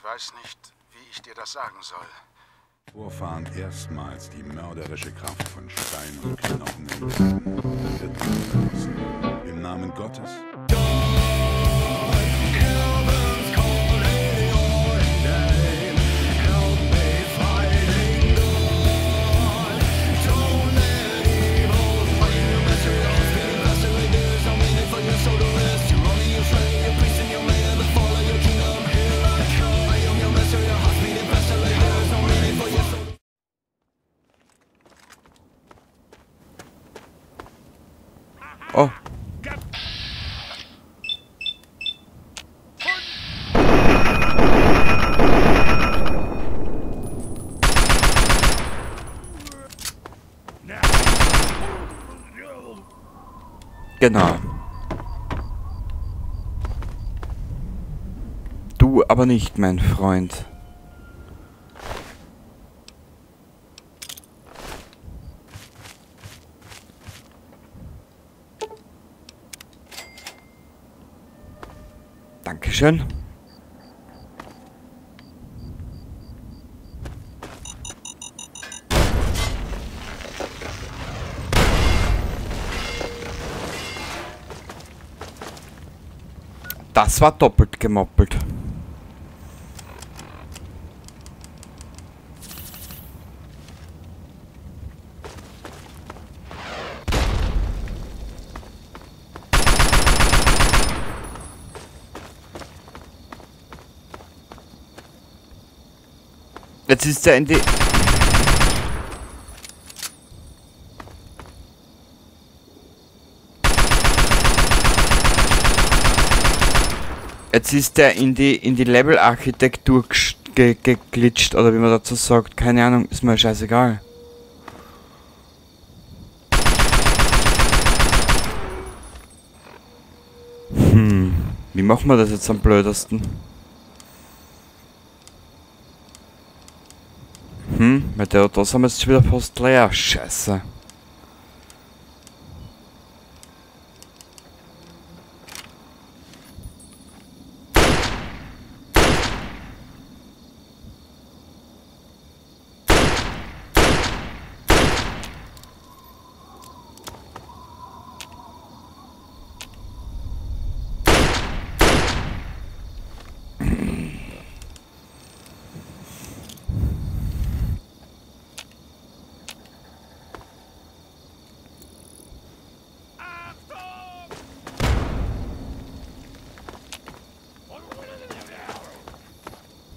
Ich weiß nicht, wie ich dir das sagen soll. Vorfahren erstmals die mörderische Kraft von Stein und Knochen entlisten, wird man verlassen. Im Namen Gottes. Oh. Genau. Du aber nicht, mein Freund. Dankeschön. Das war doppelt gemoppelt. Jetzt ist er in die... Jetzt ist der in die Level-Architektur geglitscht, oder wie man dazu sagt. Keine Ahnung, ist mir scheißegal. Wie machen wir das jetzt am blödesten? Weil da sind wir jetzt schon wieder fast leer. Scheiße.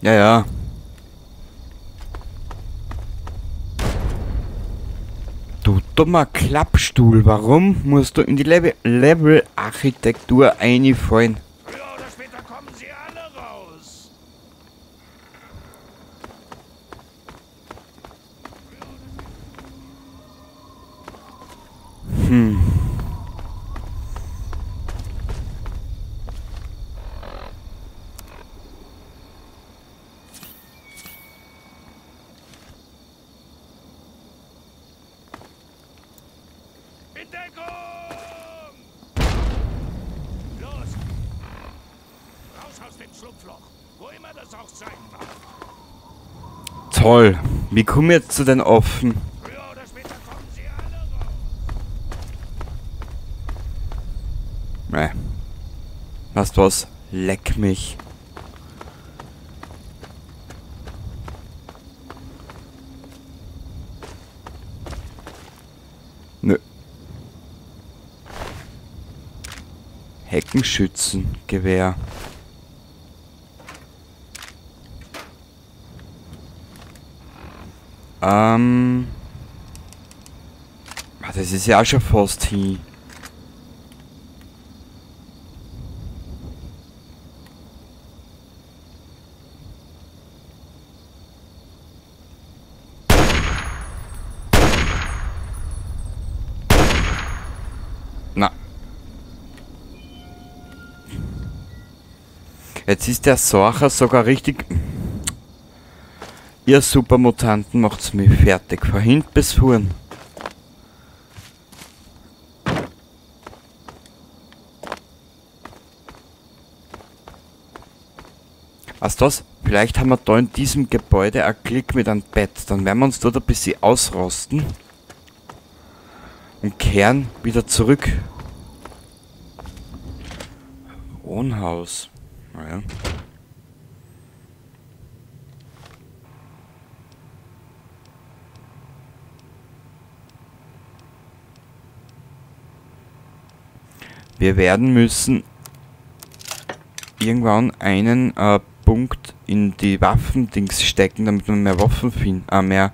Ja, ja. Du dummer Klappstuhl, warum musst du in die Level-Architektur einfallen? Früher oder später kommen sie alle raus. In Deckung! Los! Raus aus dem Schlupfloch, wo immer das auch sein mag. Toll. Wie kommen wir jetzt zu den Offen? Früher oder später kommen sie alle raus. Weißt du was? Leck mich. Nö. Heckenschützengewehr. Das ist ja auch schon fast hin. Na. Jetzt ist der Sorcher sogar richtig... Ihr Supermutanten macht's mich fertig. Von hinten bis vorn. Weißt du was? Vielleicht haben wir da in diesem Gebäude einen Klick mit einem Bett. Dann werden wir uns dort ein bisschen ausrosten. Und kehren wieder zurück. Wohnhaus. Naja. Wir werden müssen irgendwann einen Punkt in die Waffendings stecken, damit wir mehr Waffen finden, mehr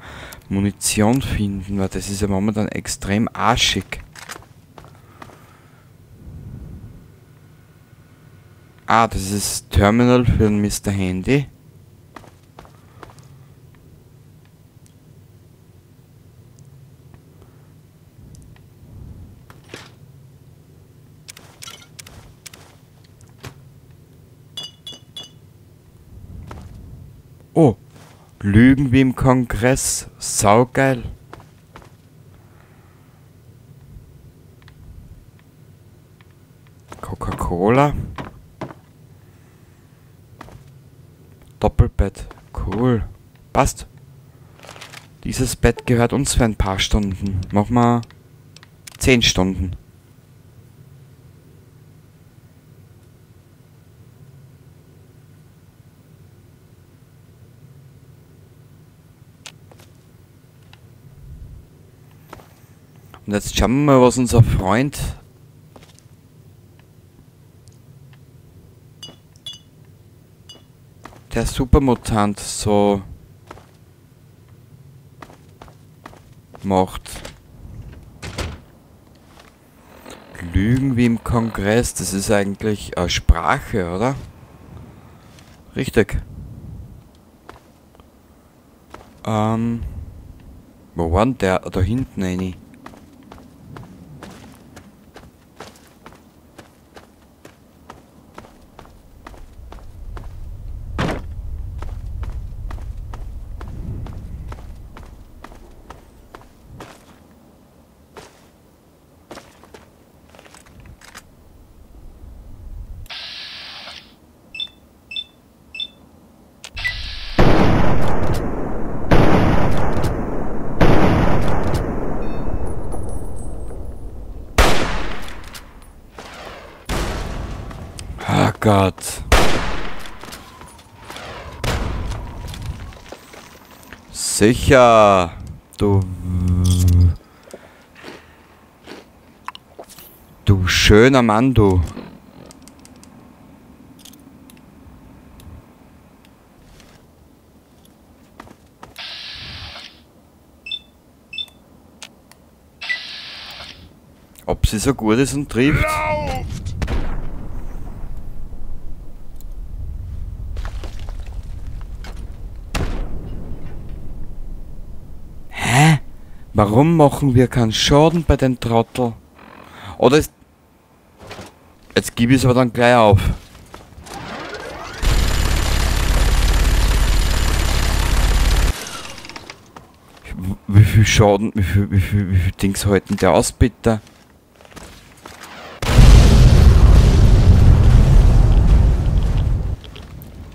Munition finden, weil das ist ja momentan extrem arschig. Ah, das ist das Terminal für den Mr. Handy. Oh, Lügen wie im Kongress. Saugeil. Coca-Cola. Doppelbett. Cool. Passt. Dieses Bett gehört uns für ein paar Stunden. Machen wir 10 Stunden. Und jetzt schauen wir mal, was unser Freund der Supermutant so macht. Lügen wie im Kongress, das ist eigentlich eine Sprache, oder? Richtig. Wo war denn der? Da hinten eine. Oh Gott. Sicher. Du schöner Mann, du. Ob sie so gut ist und trifft? Hä? Warum machen wir keinen Schaden bei den Trottel? Oder ist... Jetzt gebe ich es aber dann gleich auf. Wie viel Schaden, wie viel Dings halten der aus, bitte?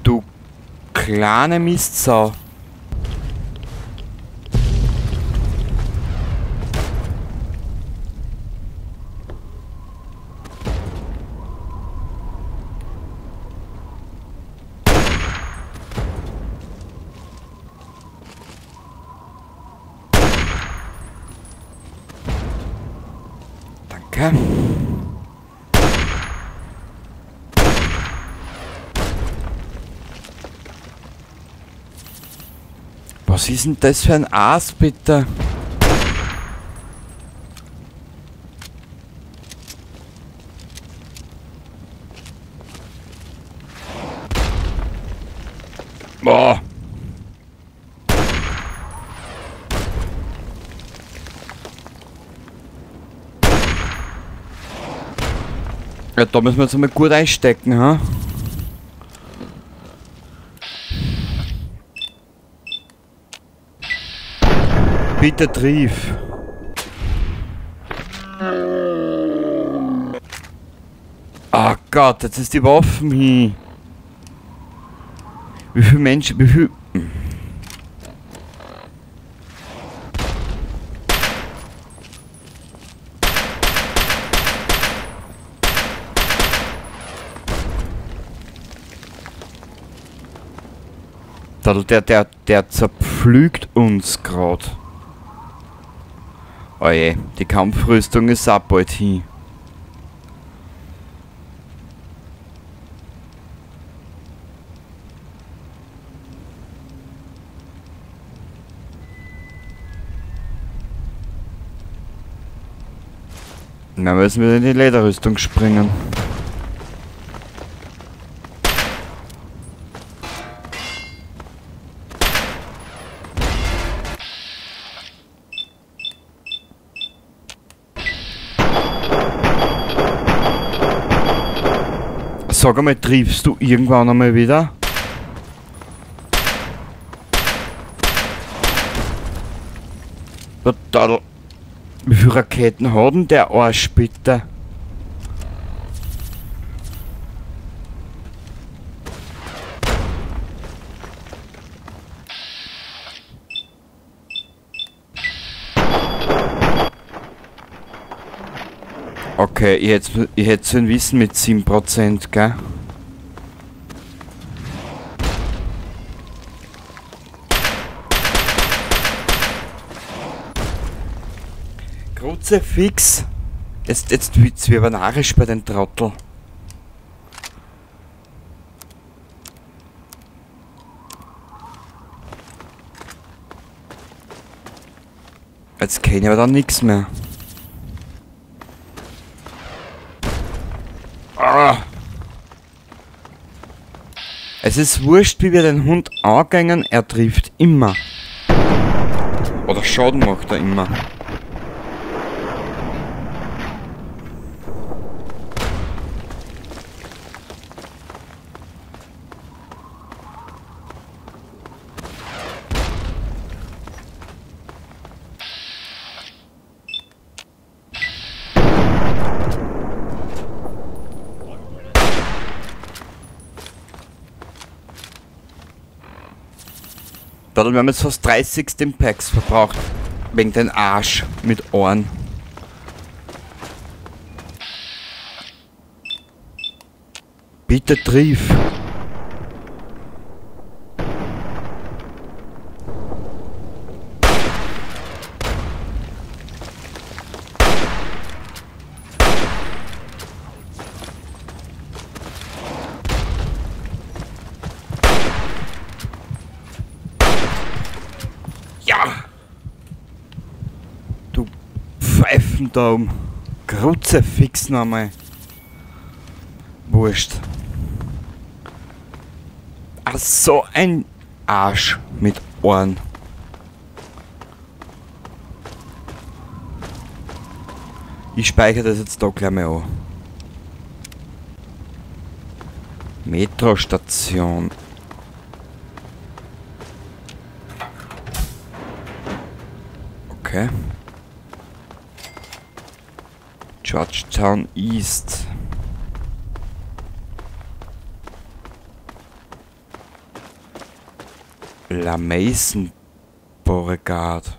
Du kleine Mistsau. Danke. Was ist denn das für ein Aas, bitte? Boah. Ja, da müssen wir jetzt einmal gut einstecken, ha? Bitte triff. Oh Gott, jetzt ist die Waffen hin. Wie viele Menschen, wie viel... Der zerpflügt uns gerade. Oje, die Kampfrüstung ist auch bald hin. Dann müssen wir in die Lederrüstung springen. Sag einmal, triffst du irgendwann einmal wieder? Total. Wie viele Raketen hat denn der Arsch bitte? Okay, ich hätte sollen wissen mit 7%, gell? Kruzifix! Jetzt wird's wie narrisch bei den Trottel. Jetzt kenne ich aber dann nichts mehr. Ah. Es ist wurscht, wie wir den Hund angehen, er trifft immer. Oder Schaden macht er immer. Wir haben jetzt fast 30 Stimpaks verbraucht. Wegen den Arsch mit Ohren. Bitte triff. Da um Kruzifix nochmal. Wurscht. Ach, so ein Arsch mit Ohren. Ich speichere das jetzt da gleich mal an. Metrostation. Okay. Georgetown East. La Mason Beauregard.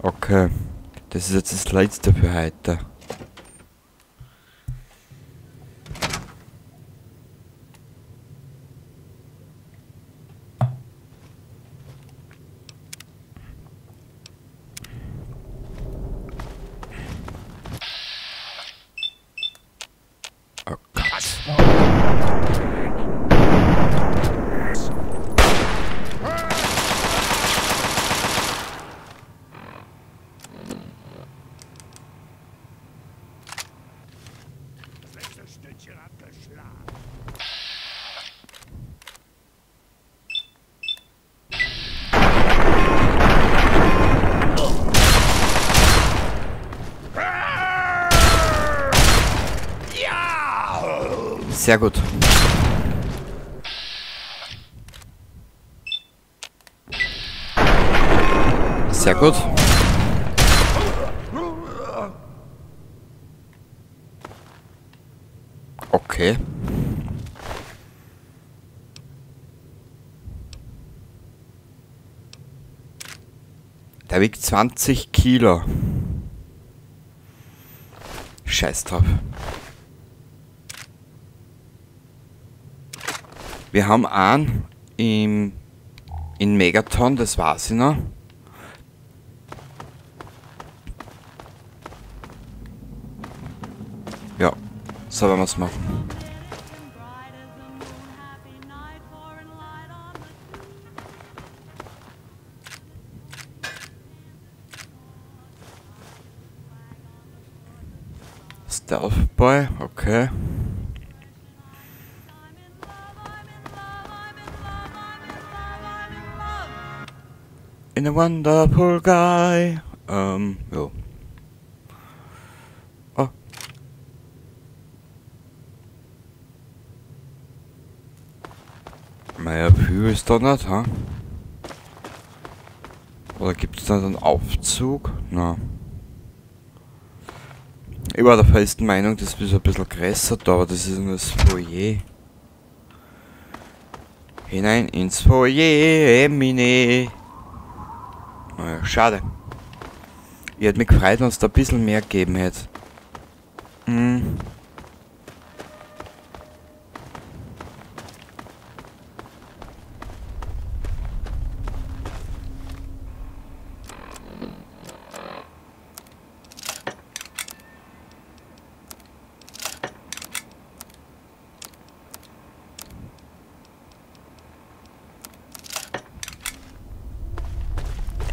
Okay, das ist jetzt das letzte für heute. Sehr gut. Sehr gut. Okay. Der wiegt 20 Kilo. Scheiß drauf. Wir haben einen in Megaton, das weiß ich noch. Ja, so werden wir es machen. Stealth Boy, okay. In a wonderful guy. Jo. Oh. Naja, viel ist da nicht, ha? Oder gibt es da einen Aufzug? Na. Ich war der festen Meinung, das ist ein bisschen größer da, aber das ist nur das Foyer. Hinein ins Foyer, Emine. Naja, schade. Ich hätte mich gefreut, wenn es da ein bisschen mehr gegeben hätte.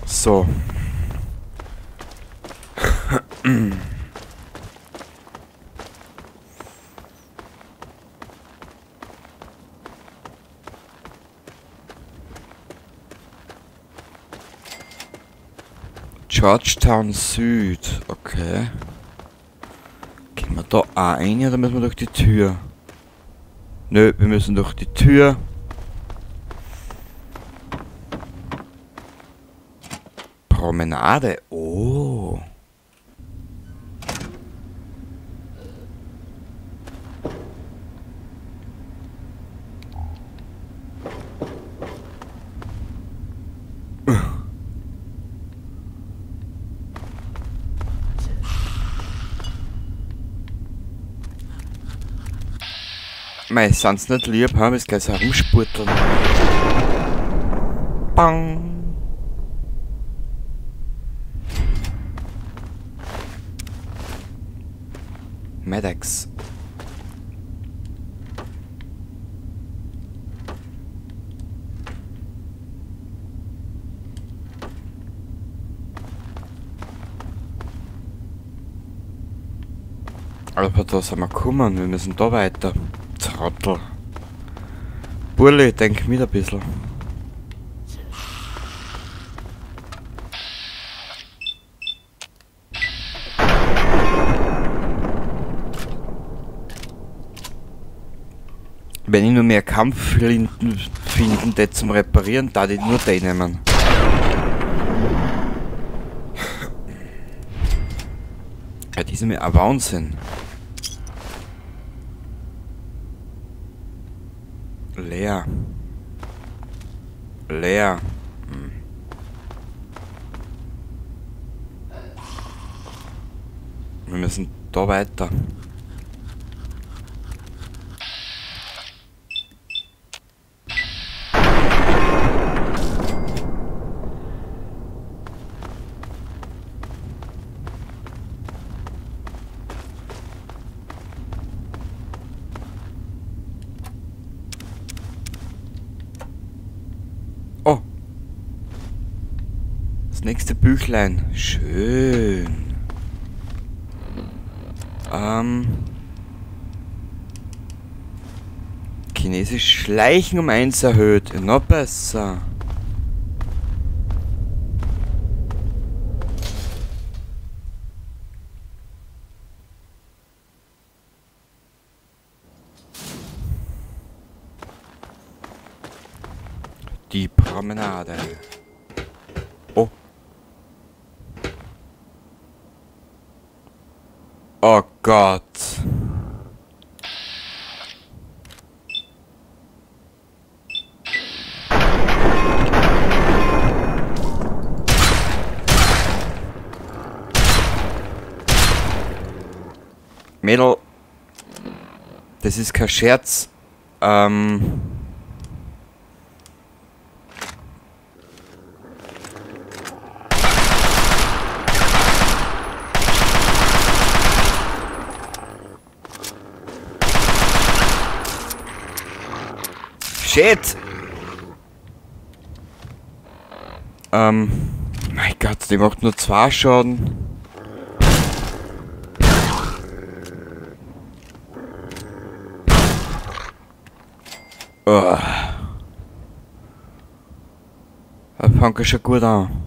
So. Georgetown Süd, okay. Gehen wir da auch rein oder müssen wir durch die Tür? Nö, wir müssen durch die Tür. Promenade, oh. Mei, sind's nicht lieb, haben wir es gleich so herumspurteln. Bang! Medex. Aber da sind wir gekommen, wir müssen da weiter. Trottel. Burli, denk mit ein bisschen. Wenn ich nur mehr Kampfflinten finden, die zum Reparieren, da die nur die nehmen. Ja, die sind mir ein Wahnsinn. Leer. Leer. Wir müssen da weiter. Oh. Das nächste Büchlein. Schön. Chinesisch Schleichen um 1 erhöht. Noch besser. Die Promenade. Oh. Oh Gott. Mädel, das ist kein Scherz. Shit! Mein Gott, die macht nur 2 Schaden. Oh. Das fängt schon gut an.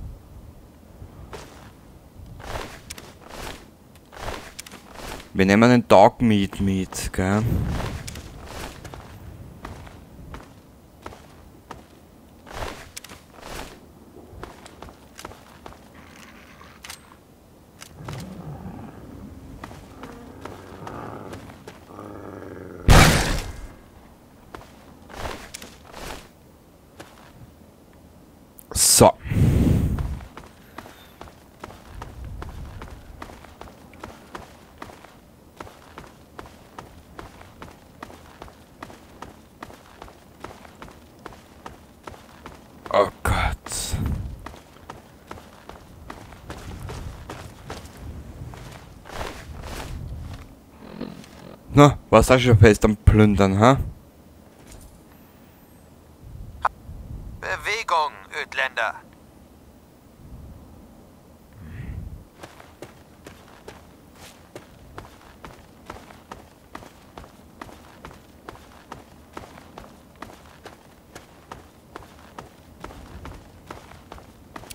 Wir nehmen den Dog Meat mit, gell? So. Oh Gott. Na, warst du schon fest am Plündern, ha? Bewegung, Ödländer.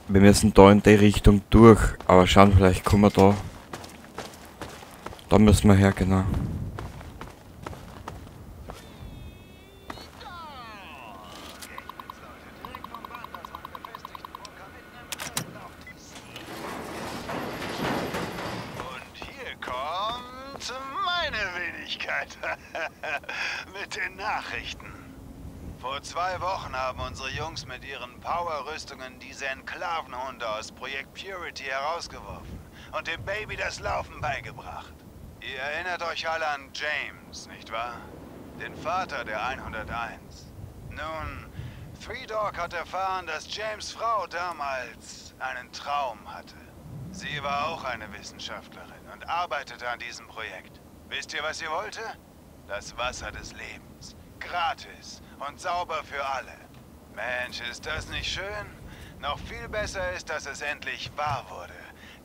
Wir müssen da in die Richtung durch, aber schauen, vielleicht kommen wir da. Da müssen wir her, genau. Und hier kommt meine Wenigkeit. Mit den Nachrichten. Vor 2 Wochen haben unsere Jungs mit ihren Power-Rüstungen diese Enklavenhunde aus Projekt Purity herausgeworfen und dem Baby das Laufen beigebracht. Ihr erinnert euch alle an James, nicht wahr? Den Vater der 101. Nun, Three Dog hat erfahren, dass James' Frau damals einen Traum hatte. Sie war auch eine Wissenschaftlerin und arbeitete an diesem Projekt. Wisst ihr, was sie wollte? Das Wasser des Lebens. Gratis und sauber für alle. Mensch, ist das nicht schön? Noch viel besser ist, dass es endlich wahr wurde.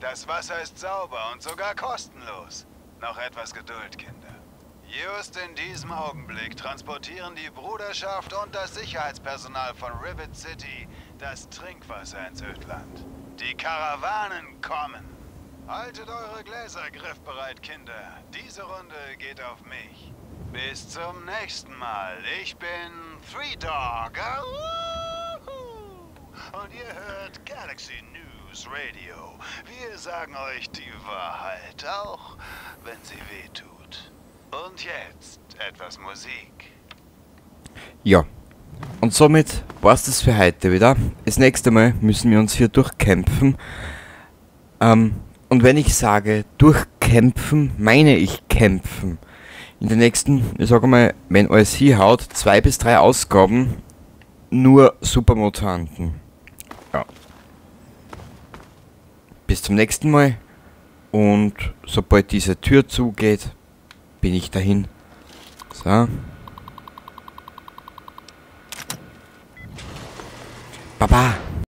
Das Wasser ist sauber und sogar kostenlos. Noch etwas Geduld, Kinder. Just in diesem Augenblick transportieren die Bruderschaft und das Sicherheitspersonal von Rivet City das Trinkwasser ins Ödland. Die Karawanen kommen. Haltet eure Gläser griffbereit, Kinder. Diese Runde geht auf mich. Bis zum nächsten Mal. Ich bin Three Dog. Und ihr hört Galaxy News Radio. Wir sagen euch die Wahrheit, auch wenn sie weh tut. Und jetzt etwas Musik. Ja. Und somit war's das für heute wieder. Das nächste Mal müssen wir uns hier durchkämpfen. Und wenn ich sage durchkämpfen, meine ich kämpfen. In den nächsten, ich sage mal, wenn alles hinhaut, 2 bis 3 Ausgaben nur Supermutanten. Ja. Bis zum nächsten Mal. Und sobald diese Tür zugeht, bin ich dahin. So. Baba.